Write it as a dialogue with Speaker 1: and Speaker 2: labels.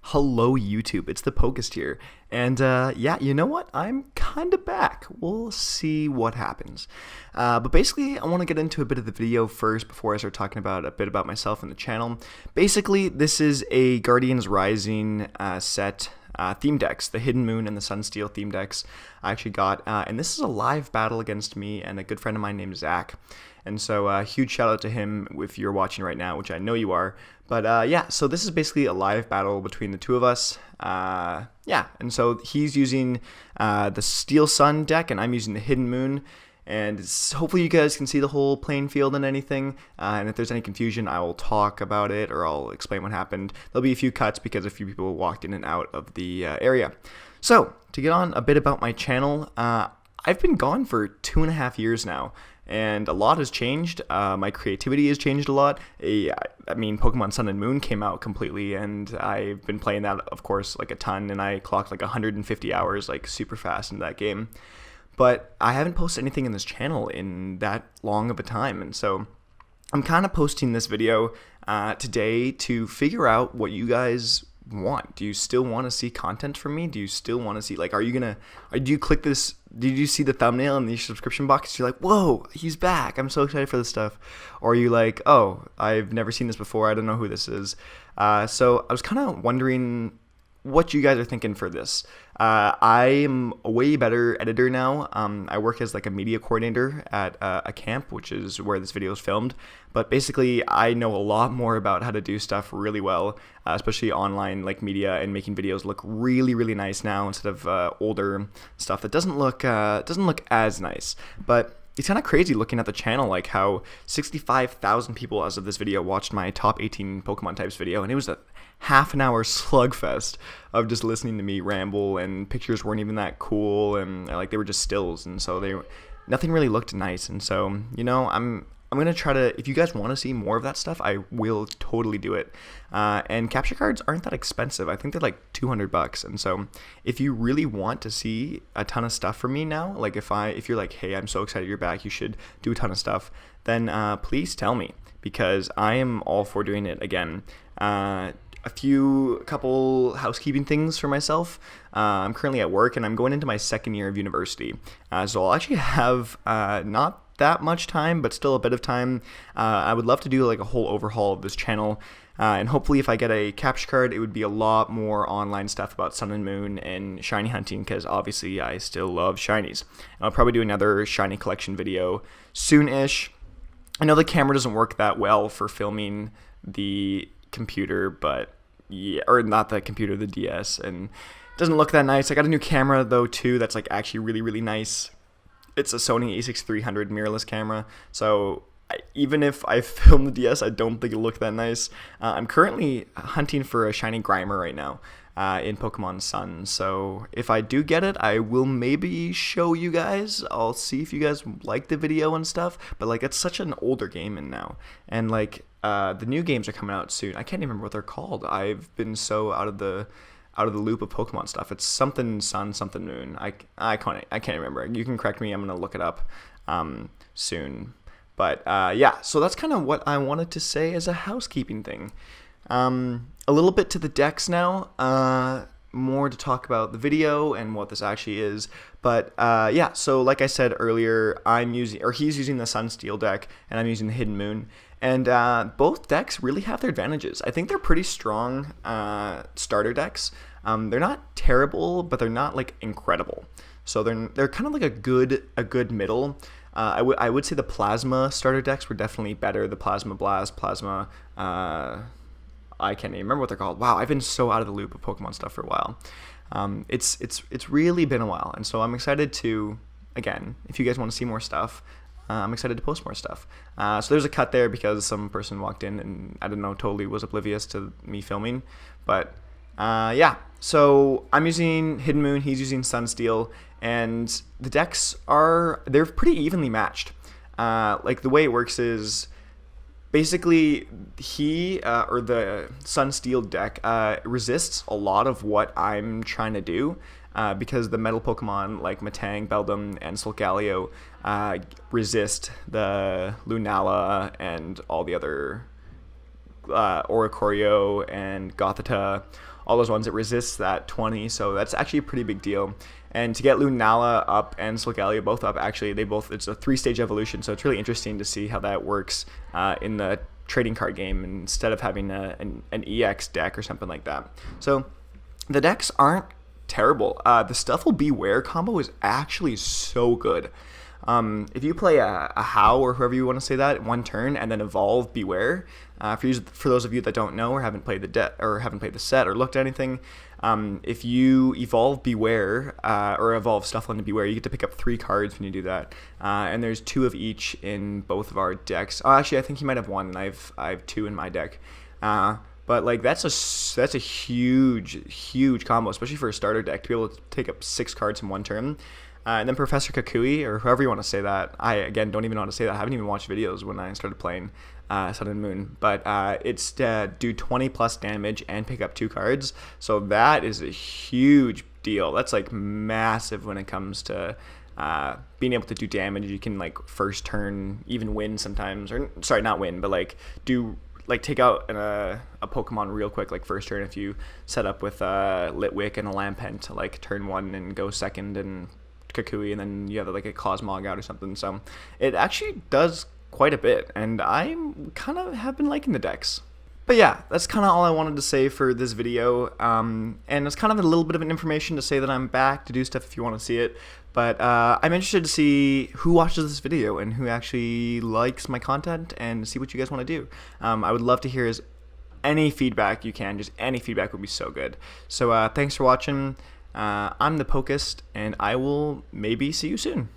Speaker 1: Hello YouTube, it's ThePokeist here, and yeah, you know what? I'm kinda back. We'll see what happens. But basically, I want to get into a bit of the video first before I start talking about a bit about myself and the channel. Basically, this is a Guardians Rising set theme decks, the Hidden Moon and the Sunsteel theme decks I actually got, and this is a live battle against me and a good friend of mine named Zach. And so huge shout out to him if you're watching right now, which I know you are. But yeah, so this is basically a live battle between the two of us. Yeah, and so he's using the Steel Sun deck, and I'm using the Hidden Moon. And hopefully you guys can see the whole playing field and anything. And if there's any confusion, I will talk about it or I'll explain what happened. There'll be a few cuts because a few people walked in and out of the area. So to get on a bit about my channel, I've been gone for 2.5 years now. And a lot has changed. My creativity has changed a lot. I mean, Pokemon Sun and Moon came out completely, and I've been playing that, of course, like a ton, and I clocked like 150 hours, like super fast into that game. But I haven't posted anything in this channel in that long of a time, and so I'm kind of posting this video today to figure out what you guys want. Do you still want to see content from me? Do you still want to see, like, do you click this, did you see the thumbnail in the subscription box? You're like, whoa, he's back, I'm so excited for this stuff. Or are you like, oh, I've never seen this before, I don't know who this is. So I was kind of wondering what you guys are thinking for this. I am a way better editor now. I work as like a media coordinator at a camp, which is where this video is filmed. But basically, I know a lot more about how to do stuff really well, especially online like media and making videos look really, really nice now instead of older stuff that doesn't look as nice. But it's kind of crazy looking at the channel, like how 65,000 people as of this video watched my top 18 Pokemon types video, and it was a half-an-hour slugfest of just listening to me ramble, and pictures weren't even that cool, and like they were just stills, and so nothing really looked nice. And so, you know, I'm gonna try to, if you guys want to see more of that stuff, I will totally do it. And capture cards aren't that expensive. I think they're like $200. And so if you really want to see a ton of stuff from me now, like if you're like, hey, I'm so excited you're back, you should do a ton of stuff, then please tell me, because I am all for doing it again. A couple housekeeping things for myself. I'm currently at work and I'm going into my second year of university. So I'll actually have not that much time, but still a bit of time. I would love to do like a whole overhaul of this channel. And hopefully if I get a capture card, it would be a lot more online stuff about Sun and Moon and shiny hunting, because obviously I still love shinies. And I'll probably do another shiny collection video soon-ish. I know the camera doesn't work that well for filming the computer, but yeah, or not the computer, the DS, and it doesn't look that nice. I got a new camera though too that's like actually really, really nice. It's a Sony a6300 mirrorless camera, so even if I film the DS, I don't think it'll look that nice. I'm currently hunting for a shiny Grimer right now in Pokemon Sun, so if I do get it, I will maybe show you guys. I'll see if you guys like the video and stuff, but like it's such an older game and now, and like the new games are coming out soon. I can't even remember what they're called. I've been so out of the loop of Pokemon stuff. It's something Sun, something Moon. I can't remember. You can correct me. I'm gonna look it up soon. But yeah, so that's kind of what I wanted to say as a housekeeping thing. A little bit to the decks now. More to talk about the video and what this actually is. But yeah, so like I said earlier, he's using the Sunsteel deck, and I'm using the Hidden Moon. And both decks really have their advantages. I think they're pretty strong starter decks. They're not terrible, but they're not like incredible. So they're kind of like a good middle. I would say the Plasma starter decks were definitely better. The Plasma Blast, Plasma, I can't even remember what they're called. Wow, I've been so out of the loop of Pokemon stuff for a while. It's really been a while, and so I'm excited to, again, if you guys want to see more stuff, I'm excited to post more stuff. So there's a cut there because some person walked in and, I don't know, totally was oblivious to me filming. But yeah, so I'm using Hidden Moon, he's using Sunsteel, and the decks they're pretty evenly matched. Like the way it works is basically or the Sunsteel deck resists a lot of what I'm trying to do. Because the metal Pokemon like Metang, Beldum, and Solgaleo resist the Lunala and all the other Oricorio and Gothita, all those ones. It resists that 20, so that's actually a pretty big deal. And to get Lunala up and Solgaleo both up, actually, it's a 3-stage evolution, so it's really interesting to see how that works in the trading card game instead of having an EX deck or something like that. So the decks aren't terrible. The Stuffle Beware combo is actually so good. If you play a How, or whoever you want to say that, one turn, and then evolve Beware, for those of you that don't know or haven't played the set or looked at anything, if you evolve Beware or evolve Stuffle into Beware, you get to pick up 3 cards when you do that, and there's 2 of each in both of our decks. Oh, actually, I think you might have 1, and I have 2 in my deck. But like that's a huge combo, especially for a starter deck, to be able to take up 6 cards in one turn. And then Professor Kakui, or whoever you want to say that. I, again, don't even know how to say that. I haven't even watched videos when I started playing Sun and Moon. But it's do 20 plus damage and pick up 2 cards. So that is a huge deal. That's like massive when it comes to being able to do damage. You can like first turn even win sometimes. Or sorry, not win, but like take out a Pokemon real quick, like first turn, if you set up with Litwick and a Lampent to like turn 1 and go second and Kakui, and then you have like a Cosmog out or something. So it actually does quite a bit, and I kind of have been liking the decks. But yeah, that's kind of all I wanted to say for this video, and it's kind of a little bit of an information to say that I'm back to do stuff if you want to see it. But I'm interested to see who watches this video and who actually likes my content, and see what you guys want to do. I would love to hear any feedback you can. Just any feedback would be so good. So thanks for watching. I'm ThePokeist, and I will maybe see you soon.